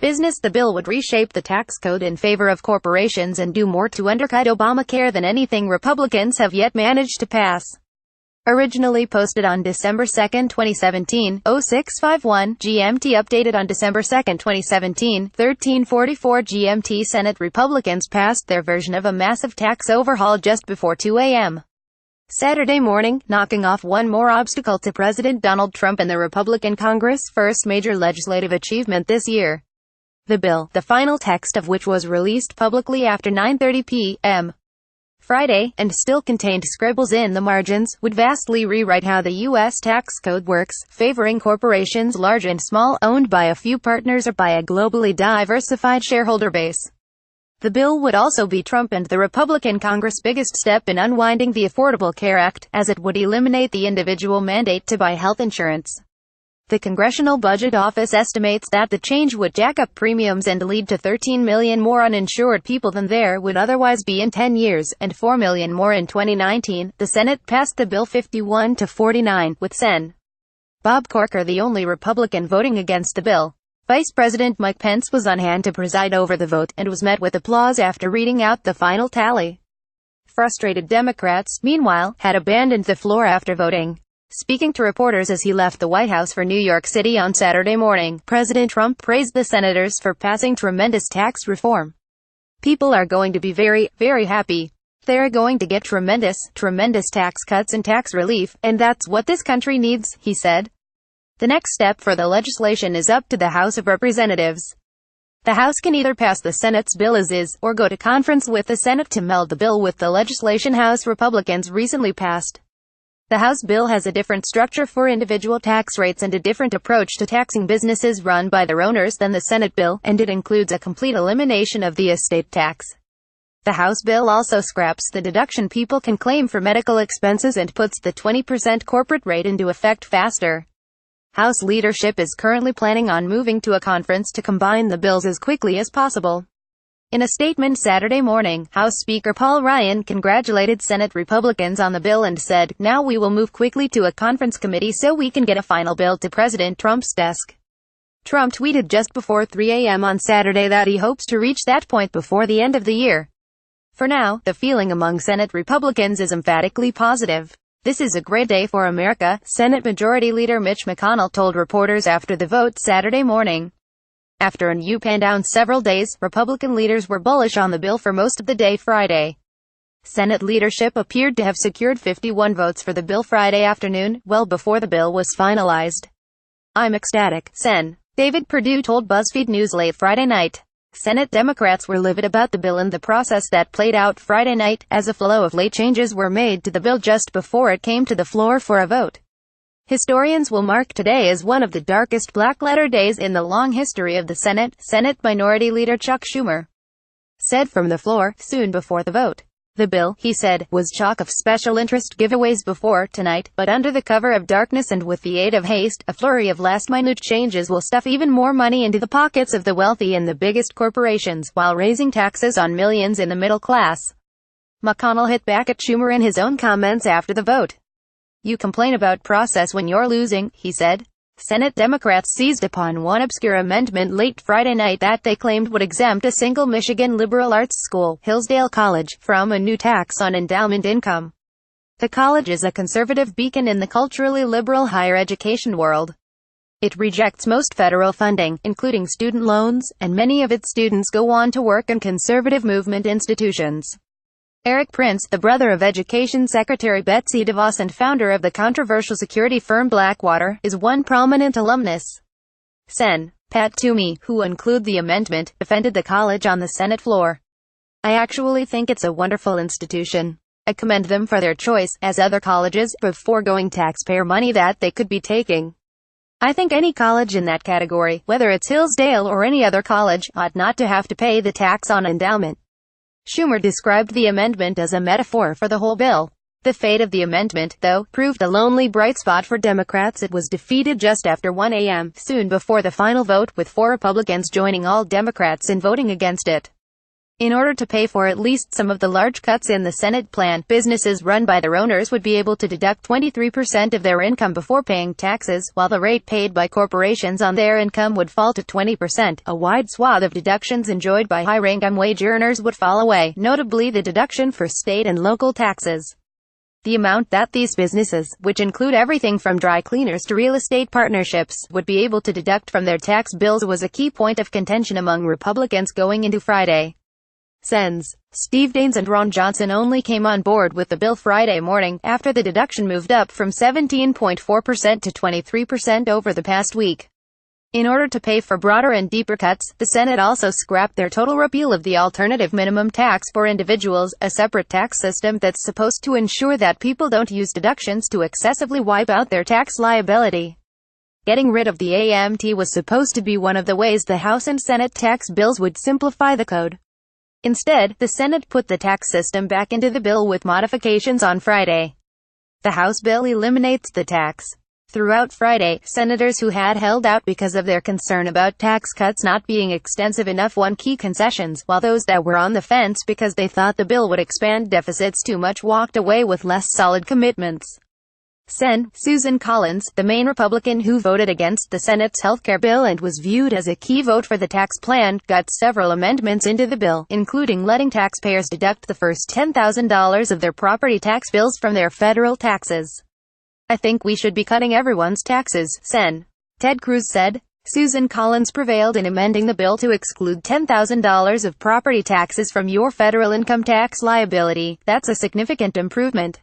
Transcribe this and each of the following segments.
business. The bill would reshape the tax code in favor of corporations and do more to undercut Obamacare than anything Republicans have yet managed to pass. Originally posted on December 2, 2017, 0651, GMT updated on December 2, 2017, 1344 GMT Senate Republicans passed their version of a massive tax overhaul just before 2 a.m. Saturday morning, knocking off one more obstacle to President Donald Trump and the Republican Congress' first major legislative achievement this year. The bill, the final text of which was released publicly after 9:30 p.m. Friday, and still contained scribbles in the margins, would vastly rewrite how the U.S. tax code works, favoring corporations large and small, owned by a few partners or by a globally diversified shareholder base. The bill would also be Trump and the Republican Congress' biggest step in unwinding the Affordable Care Act, as it would eliminate the individual mandate to buy health insurance. The Congressional Budget Office estimates that the change would jack up premiums and lead to 13 million more uninsured people than there would otherwise be in 10 years, and 4 million more in 2019. The Senate passed the bill 51-49, with Sen. Bob Corker the only Republican voting against the bill. Vice President Mike Pence was on hand to preside over the vote, and was met with applause after reading out the final tally. Frustrated Democrats, meanwhile, had abandoned the floor after voting. Speaking to reporters as he left the White House for New York City on Saturday morning, President Trump praised the senators for passing tremendous tax reform. "People are going to be very, very happy. They're going to get tremendous tax cuts and tax relief, and that's what this country needs," he said. The next step for the legislation is up to the House of Representatives. The House can either pass the Senate's bill as is, or go to conference with the Senate to meld the bill with the legislation House Republicans recently passed. The House bill has a different structure for individual tax rates and a different approach to taxing businesses run by their owners than the Senate bill, and it includes a complete elimination of the estate tax. The House bill also scraps the deduction people can claim for medical expenses and puts the 20% corporate rate into effect faster. House leadership is currently planning on moving to a conference to combine the bills as quickly as possible. In a statement Saturday morning, House Speaker Paul Ryan congratulated Senate Republicans on the bill and said, "Now we will move quickly to a conference committee so we can get a final bill to President Trump's desk." Trump tweeted just before 3 a.m. on Saturday that he hopes to reach that point before the end of the year. For now, the feeling among Senate Republicans is emphatically positive. "This is a great day for America," Senate Majority Leader Mitch McConnell told reporters after the vote Saturday morning. After an up and down several days, Republican leaders were bullish on the bill for most of the day Friday. Senate leadership appeared to have secured 51 votes for the bill Friday afternoon, well before the bill was finalized. "I'm ecstatic," Sen. David Perdue told BuzzFeed News late Friday night. Senate Democrats were livid about the bill and the process that played out Friday night, as a flow of late changes were made to the bill just before it came to the floor for a vote. Historians will mark today as one of the darkest black-letter days in the long history of the Senate, Senate Minority Leader Chuck Schumer said from the floor, soon before the vote. "The bill," he said, "was chock of special interest giveaways before tonight, but under the cover of darkness and with the aid of haste, a flurry of last-minute changes will stuff even more money into the pockets of the wealthy and the biggest corporations, while raising taxes on millions in the middle class." McConnell hit back at Schumer in his own comments after the vote. "You complain about process when you're losing," he said. Senate Democrats seized upon one obscure amendment late Friday night that they claimed would exempt a single Michigan liberal arts school, Hillsdale College, from a new tax on endowment income. The college is a conservative beacon in the culturally liberal higher education world. It rejects most federal funding, including student loans, and many of its students go on to work in conservative movement institutions. Eric Prince, the brother of Education Secretary Betsy DeVos and founder of the controversial security firm Blackwater, is one prominent alumnus. Sen. Pat Toomey, who included the amendment, defended the college on the Senate floor. "I actually think it's a wonderful institution. I commend them for their choice, as other colleges, of foregoing taxpayer money that they could be taking. I think any college in that category, whether it's Hillsdale or any other college, ought not to have to pay the tax on endowment." Schumer described the amendment as a metaphor for the whole bill. The fate of the amendment, though, proved a lonely bright spot for Democrats. It was defeated just after 1 a.m., soon before the final vote, with 4 Republicans joining all Democrats in voting against it. In order to pay for at least some of the large cuts in the Senate plan, businesses run by their owners would be able to deduct 23% of their income before paying taxes, while the rate paid by corporations on their income would fall to 20%. A wide swath of deductions enjoyed by high-income wage earners would fall away, notably the deduction for state and local taxes. The amount that these businesses, which include everything from dry cleaners to real estate partnerships, would be able to deduct from their tax bills was a key point of contention among Republicans going into Friday. Sens. Steve Daines and Ron Johnson only came on board with the bill Friday morning, after the deduction moved up from 17.4% to 23% over the past week. In order to pay for broader and deeper cuts, the Senate also scrapped their total repeal of the alternative minimum tax for individuals, a separate tax system that's supposed to ensure that people don't use deductions to excessively wipe out their tax liability. Getting rid of the AMT was supposed to be one of the ways the House and Senate tax bills would simplify the code. Instead, the Senate put the tax system back into the bill with modifications on Friday. The House bill eliminates the tax. Throughout Friday, senators who had held out because of their concern about tax cuts not being extensive enough won key concessions, while those that were on the fence because they thought the bill would expand deficits too much walked away with less solid commitments. Sen. Susan Collins, the main Republican who voted against the Senate's healthcare bill and was viewed as a key vote for the tax plan, got several amendments into the bill, including letting taxpayers deduct the first $10,000 of their property tax bills from their federal taxes. "I think we should be cutting everyone's taxes," Sen. Ted Cruz said. Susan Collins prevailed in amending the bill to exclude $10,000 of property taxes from your federal income tax liability. That's a significant improvement.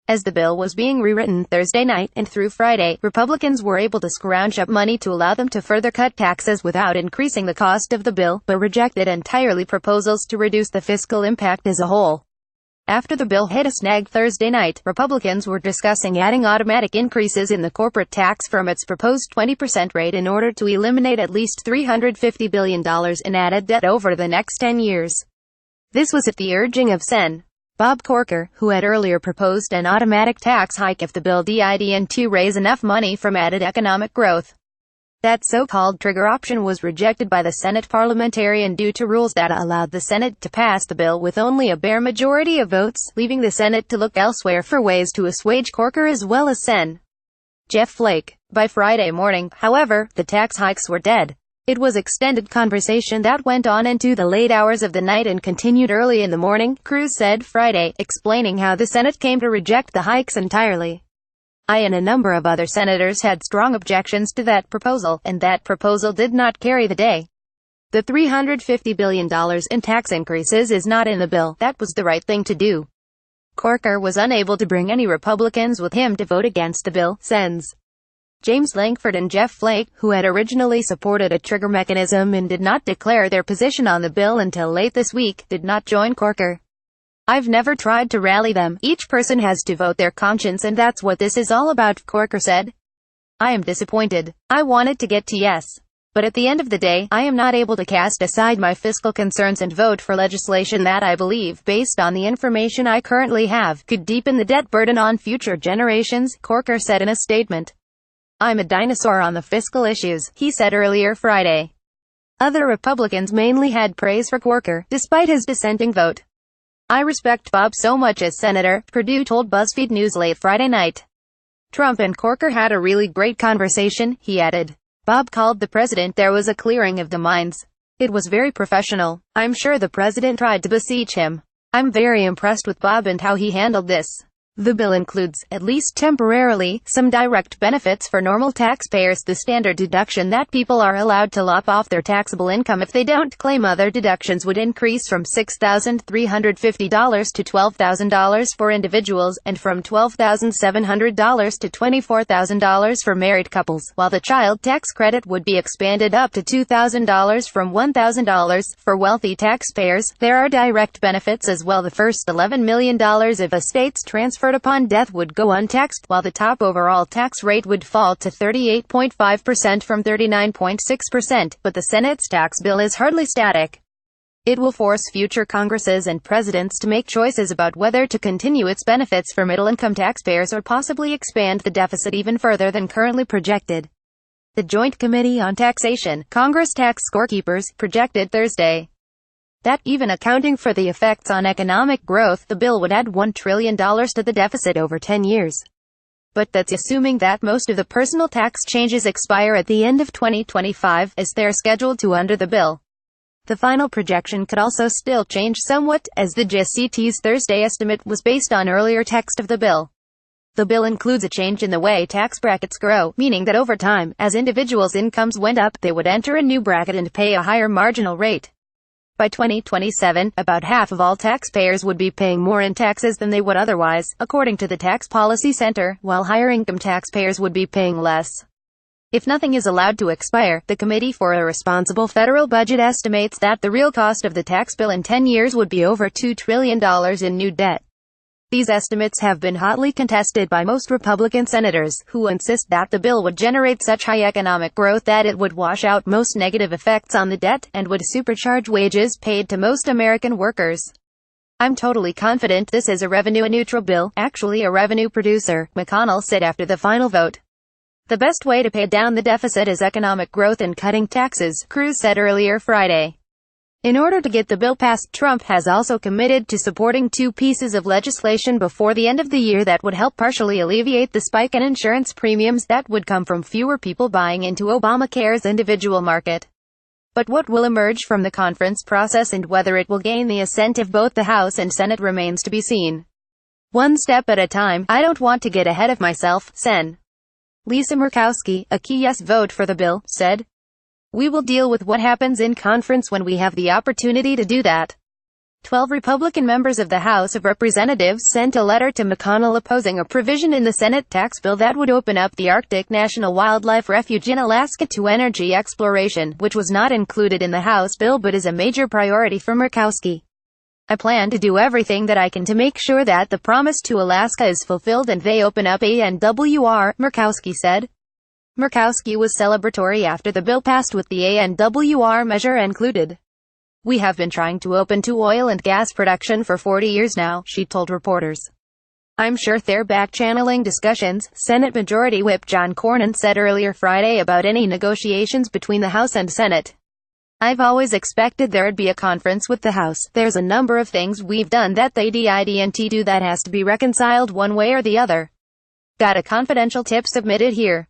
As the bill was being rewritten Thursday night and through Friday, Republicans were able to scrounge up money to allow them to further cut taxes without increasing the cost of the bill, but rejected entirely proposals to reduce the fiscal impact as a whole. After the bill hit a snag Thursday night, Republicans were discussing adding automatic increases in the corporate tax from its proposed 20% rate in order to eliminate at least $350 billion in added debt over the next 10 years. This was at the urging of Sen. Bob Corker, who had earlier proposed an automatic tax hike if the bill didn't to raise enough money from added economic growth. That so-called trigger option was rejected by the Senate parliamentarian due to rules that allowed the Senate to pass the bill with only a bare majority of votes, leaving the Senate to look elsewhere for ways to assuage Corker as well as Sen. Jeff Flake. By Friday morning, however, the tax hikes were dead. It was extended conversation that went on into the late hours of the night and continued early in the morning, Cruz said Friday, explaining how the Senate came to reject the hikes entirely. "I and a number of other senators had strong objections to that proposal, and that proposal did not carry the day. The $350 billion in tax increases is not in the bill. That was the right thing to do." Corker was unable to bring any Republicans with him to vote against the bill, Sens. James Lankford and Jeff Flake, who had originally supported a trigger mechanism and did not declare their position on the bill until late this week, did not join Corker. "I've never tried to rally them. Each person has to vote their conscience and that's what this is all about," Corker said. "I am disappointed. I wanted to get to yes. But at the end of the day, I am not able to cast aside my fiscal concerns and vote for legislation that I believe, based on the information I currently have, could deepen the debt burden on future generations," Corker said in a statement. "I'm a dinosaur on the fiscal issues," he said earlier Friday. Other Republicans mainly had praise for Corker, despite his dissenting vote. "I respect Bob so much as senator," Perdue told BuzzFeed News late Friday night. "Trump and Corker had a really great conversation," he added. "Bob called the president. There was a clearing of the minds. It was very professional. I'm sure the president tried to beseech him. I'm very impressed with Bob and how he handled this." The bill includes, at least temporarily, some direct benefits for normal taxpayers. The standard deduction that people are allowed to lop off their taxable income if they don't claim other deductions would increase from $6,350 to $12,000 for individuals, and from $12,700 to $24,000 for married couples, while the child tax credit would be expanded up to $2,000 from $1,000. For wealthy taxpayers, there are direct benefits as well. The first $11 million of estates transferred upon death would go untaxed, while the top overall tax rate would fall to 38.5% from 39.6%, but the Senate's tax bill is hardly static. It will force future Congresses and presidents to make choices about whether to continue its benefits for middle-income taxpayers or possibly expand the deficit even further than currently projected. The Joint Committee on Taxation, Congress Tax Scorekeepers, projected Thursday. that, even accounting for the effects on economic growth, the bill would add $1 trillion to the deficit over 10 years. But that's assuming that most of the personal tax changes expire at the end of 2025, as they're scheduled to under the bill. The final projection could also still change somewhat, as the GMT's Thursday estimate was based on earlier text of the bill. The bill includes a change in the way tax brackets grow, meaning that over time, as individuals' incomes went up, they would enter a new bracket and pay a higher marginal rate. By 2027, about half of all taxpayers would be paying more in taxes than they would otherwise, according to the Tax Policy Center, while higher-income taxpayers would be paying less. If nothing is allowed to expire, the Committee for a Responsible Federal Budget estimates that the real cost of the tax bill in 10 years would be over $2 trillion in new debt. These estimates have been hotly contested by most Republican senators, who insist that the bill would generate such high economic growth that it would wash out most negative effects on the debt, and would supercharge wages paid to most American workers. "I'm totally confident this is a revenue-neutral bill, actually a revenue producer," McConnell said after the final vote. "The best way to pay down the deficit is economic growth and cutting taxes," Cruz said earlier Friday. In order to get the bill passed, Trump has also committed to supporting two pieces of legislation before the end of the year that would help partially alleviate the spike in insurance premiums that would come from fewer people buying into Obamacare's individual market. But what will emerge from the conference process and whether it will gain the assent of both the House and Senate remains to be seen. "One step at a time. I don't want to get ahead of myself," Sen. Lisa Murkowski, a key yes vote for the bill, said. "We will deal with what happens in conference when we have the opportunity to do that." 12 Republican members of the House of Representatives sent a letter to McConnell opposing a provision in the Senate tax bill that would open up the Arctic National Wildlife Refuge in Alaska to energy exploration, which was not included in the House bill but is a major priority for Murkowski. "I plan to do everything that I can to make sure that the promise to Alaska is fulfilled and they open up ANWR," Murkowski said. Murkowski was celebratory after the bill passed with the ANWR measure included. "We have been trying to open to oil and gas production for 40 years now," she told reporters. "I'm sure they're back-channeling discussions," Senate Majority Whip John Cornyn said earlier Friday about any negotiations between the House and Senate. "I've always expected there'd be a conference with the House. There's a number of things we've done that they didn't do that has to be reconciled one way or the other. Got a confidential tip submitted here.